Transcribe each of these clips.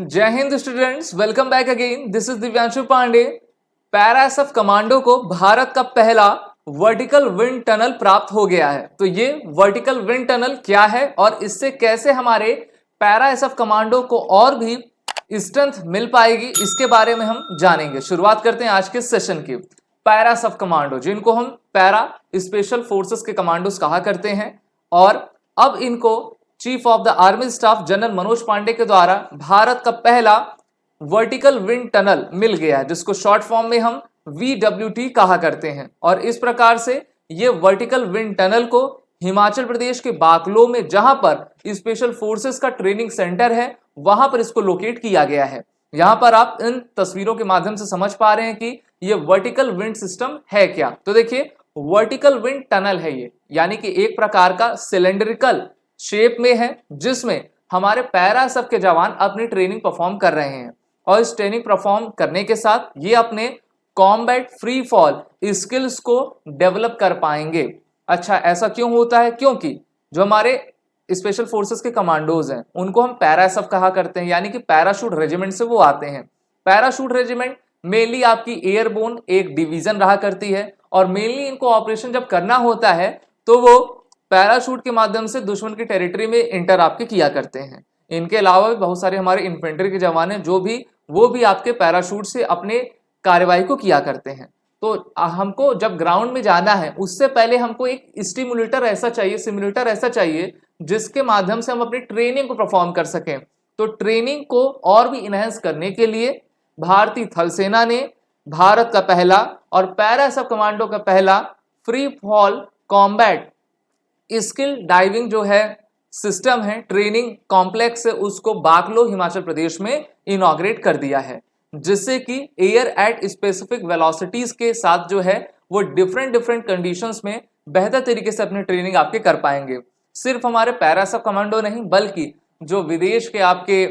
जय हिंद students, welcome back again. This is Divyanshu Pandey. Para SF commando को भारत का पहला वर्टिकल विंड टनल प्राप्त हो गया है। तो ये वर्टिकल विंड टनल क्या है और इससे कैसे हमारे पैरा एसएफ कमांडो को और भी स्ट्रेंथ मिल पाएगी, इसके बारे में हम जानेंगे। शुरुआत करते हैं आज के सेशन की। पैरा एसएफ कमांडो, जिनको हम पैरा स्पेशल फोर्सेस के कमांडोज कहा करते हैं, और अब इनको chief of the army staff general Manoj Pandey के द्वारा भारत का पहला वर्टिकल विंड टनल मिल गया है, जिसको शॉर्ट फॉर्म में हम VWT कहा करते हैं। और इस प्रकार से ये वर्टिकल विंड टनल को हिमाचल प्रदेश के बाकलो में, जहां पर स्पेशल फोर्सेस का ट्रेनिंग सेंटर है, वहां पर इसको लोकेट किया गया है। यहां पर आप इन तस्वीरों के माध्यम से समझ पा रहे हैं कि ये वर्टिकल विंड सिस्टम है क्या। तो देखिए, वर्टिकल विंड टनल है ये, यानी कि एक प्रकार का सिलेंड्रिकल शेप में है, जिसमें हमारे पैरा एसएफ के जवान अपनी ट्रेनिंग परफॉर्म कर रहे हैं। और इस ट्रेनिंग परफॉर्म करने के साथ ये अपने कॉम्बैट फ्री फॉल स्किल्स को डेवलप कर पाएंगे। अच्छा, ऐसा क्यों होता है? क्योंकि जो हमारे स्पेशल फोर्सेस के कमांडोज हैं, उनको हम पैरा एसएफ कहा करते हैं, यानी कि पैराशूट रेजिमेंट से वो आते हैं। पैराशूट रेजिमेंट मेनली आपकी एयरबोर्न एक डिवीजन रहा करती है, और मेनली इनको ऑपरेशन जब करना होता है तो वो पैराशूट के माध्यम से दुश्मन की टेरिटरी में इंटर आपके किया करते हैं। इनके अलावा भी बहुत सारे हमारे इन्फेंट्री के जवान हैं, वो भी आपके पैराशूट से अपने कार्यवाही को किया करते हैं। तो हमको जब ग्राउंड में जाना है, उससे पहले हमको एक सिमुलेटर ऐसा चाहिए जिसके माध्यम से हम अपनी ट्रेनिंग को परफॉर्म कर सकें। तो ट्रेनिंग को और भी इनहेंस करने के लिए भारतीय थल सेना ने भारत का पहला और पैरा एसएफ कमांडो का पहला free fall combat skill diving जो है सिस्टम है, ट्रेनिंग कॉम्प्लेक्स है, उसको बाकलो हिमाचल प्रदेश में इनॉग्रेट कर दिया है, जिससे कि एयर एट स्पेसिफिक वेलोसिटीज के साथ जो है वो डिफरेंट कंडीशंस में बेहतर तरीके से अपनी ट्रेनिंग आपके कर पाएंगे। सिर्फ हमारे पैरा एसएफ कमांडो नहीं, बल्कि जो विदेश के आपके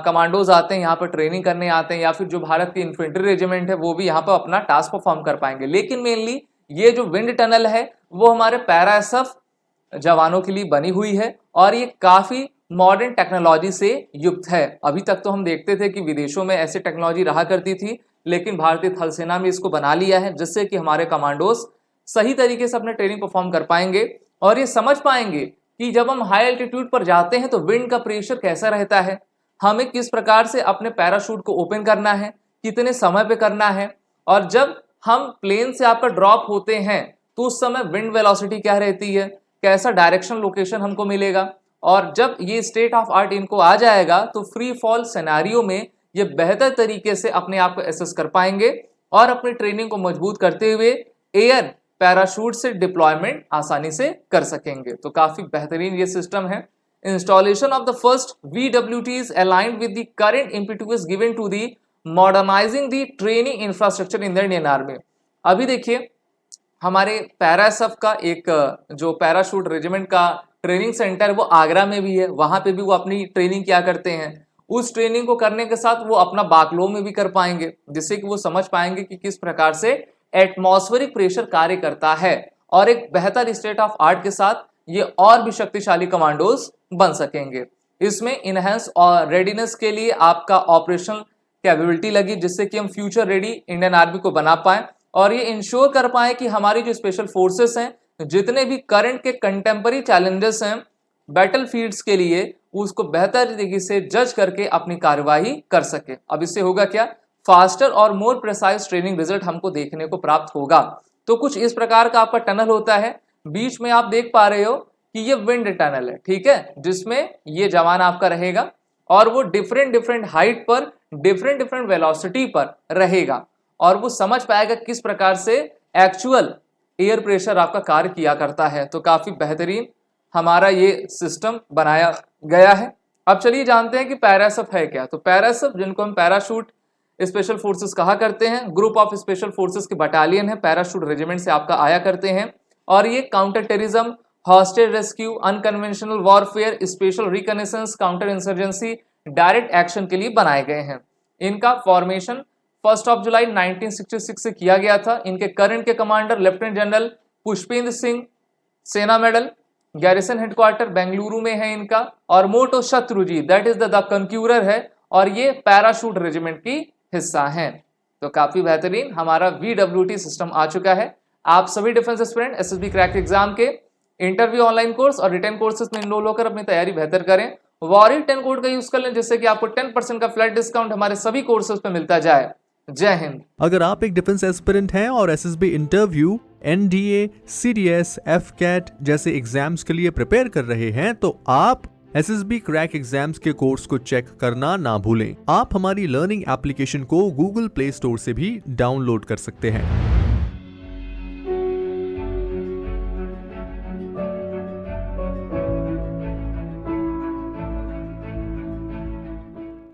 कमांडोज आते हैं, यहाँ पर ट्रेनिंग करने आते हैं, या फिर जो भारत की इन्फेंट्री रेजिमेंट है, वो भी यहाँ पर अपना टास्क परफॉर्म कर पाएंगे। लेकिन मेनली ये जो विंड टनल है वो हमारे पैरा एसएफ जवानों के लिए बनी हुई है, और ये काफी मॉडर्न टेक्नोलॉजी से युक्त है। अभी तक तो हम देखते थे कि विदेशों में ऐसी टेक्नोलॉजी रहा करती थी, लेकिन भारतीय थल सेना में इसको बना लिया है, जिससे कि हमारे कमांडोज सही तरीके से अपने ट्रेनिंग परफॉर्म कर पाएंगे, और ये समझ पाएंगे कि जब हम हाई एल्टीट्यूड पर जाते हैं तो विंड का प्रेशर कैसा रहता है, हमें किस प्रकार से अपने पैराशूट को ओपन करना है, कितने समय पे करना है, और जब हम प्लेन से आपका ड्रॉप होते हैं तो उस समय विंड वेलोसिटी क्या रहती है, कैसा डायरेक्शन लोकेशन हमको मिलेगा। और जब ये स्टेट ऑफ आर्ट इनको आ जाएगा तो फ्री फॉल सिनेरियो में ये बेहतर तरीके से अपने आप को एसेस कर पाएंगे, और अपनी ट्रेनिंग को मजबूत करते हुए एयर पैराशूट से डिप्लॉयमेंट आसानी से कर सकेंगे। तो काफी बेहतरीन ये सिस्टम है। Installation of the first VWT is aligned with the current impetus given to the modernizing the training infrastructure in the Indian Army. अभी देखिए, हमारे पैरा एसएफ का एक जो पैराशूट रेजिमेंट का ट्रेनिंग सेंटर वो आगरा में भी है, वहां पे भी वो अपनी ट्रेनिंग किया करते हैं। उस ट्रेनिंग को करने के साथ वो अपना बाकलो में भी कर पाएंगे, जिससे कि वो समझ पाएंगे कि किस प्रकार से एटमॉस्फेरिक प्रेशर कार्य करता है, और एक बेहतर स्टेट ऑफ आर्ट के साथ ये और भी शक्तिशाली कमांडोज बन सकेंगे। इसमें इनहेंस और रेडीनेस के लिए आपका ऑपरेशनल कैपेबिलिटी लगी, जिससे कि हम फ्यूचर रेडी इंडियन आर्मी को बना पाए, और ये इंश्योर कर पाए कि हमारी जो स्पेशल फोर्सेस हैं, जितने भी करंट के कंटेम्पररी चैलेंजेस हैं बैटल फील्ड्स के लिए, उसको बेहतर तरीके से जज करके अपनी कार्यवाही कर सके। अब इससे होगा क्या, फास्टर और मोर प्रिसाइज ट्रेनिंग रिजल्ट हमको देखने को प्राप्त होगा। तो कुछ इस प्रकार का आपका टनल होता है। बीच में आप देख पा रहे हो कि ये विंड टनल है, ठीक है, जिसमें ये जवान आपका रहेगा, और वो डिफरेंट हाइट पर डिफरेंट वेलोसिटी पर रहेगा, और वो समझ पाएगा किस प्रकार से एक्चुअल एयर प्रेशर आपका कार्य किया करता है। तो काफी बेहतरीन हमारा ये सिस्टम बनाया गया है। अब चलिए जानते हैं कि पैरा एसएफ है क्या। तो पैरा एसएफ, जिनको हम पैराशूट स्पेशल फोर्सेस कहा करते हैं, ग्रुप ऑफ स्पेशल फोर्सेस के बटालियन है, पैराशूट रेजिमेंट से आपका आया करते हैं, और ये counter terrorism, hostage rescue, unconventional warfare, special reconnaissance, counter insurgency, direct action के लिए बनाए गए हैं। इनका फॉर्मेशन 1 जुलाई 1966 से किया गया था। इनके करंट के commander lieutenant general Pushpendra Singh, सेना मेडल, गैरिसन हेडक्वार्टर बेंगलुरु में है इनका, और मोटो शत्रुजी दैट इज द कंक्यूरर है, और ये पैराशूट रेजिमेंट की हिस्सा हैं। तो काफी बेहतरीन हमारा VWT सिस्टम आ चुका है। आप सभी defence aspirant SSB crack exam के इंटरव्यू ऑनलाइन कोर्स और रिटर्न कोर्सेज में इनरोल होकर अपनी तैयारी बेहतर करें। वॉरियर 10 कोड का यूज कर लें जिससे कि आपको 10% का फ्लैट डिस्काउंट हमारे सभी कोर्सेज पे मिलता जाए। जय हिंद। अगर आप एक डिफेंस एस्पिरेंट हैं और SSB interview, NDA, CDS, FCAT जैसे एग्जाम्स के लिए प्रिपेयर कर रहे हैं तो आप SSB क्रैक एग्जाम्स के कोर्स को चेक करना ना भूलें। आप हमारी लर्निंग एप्लीकेशन को गूगल प्ले स्टोर से भी डाउनलोड कर सकते हैं।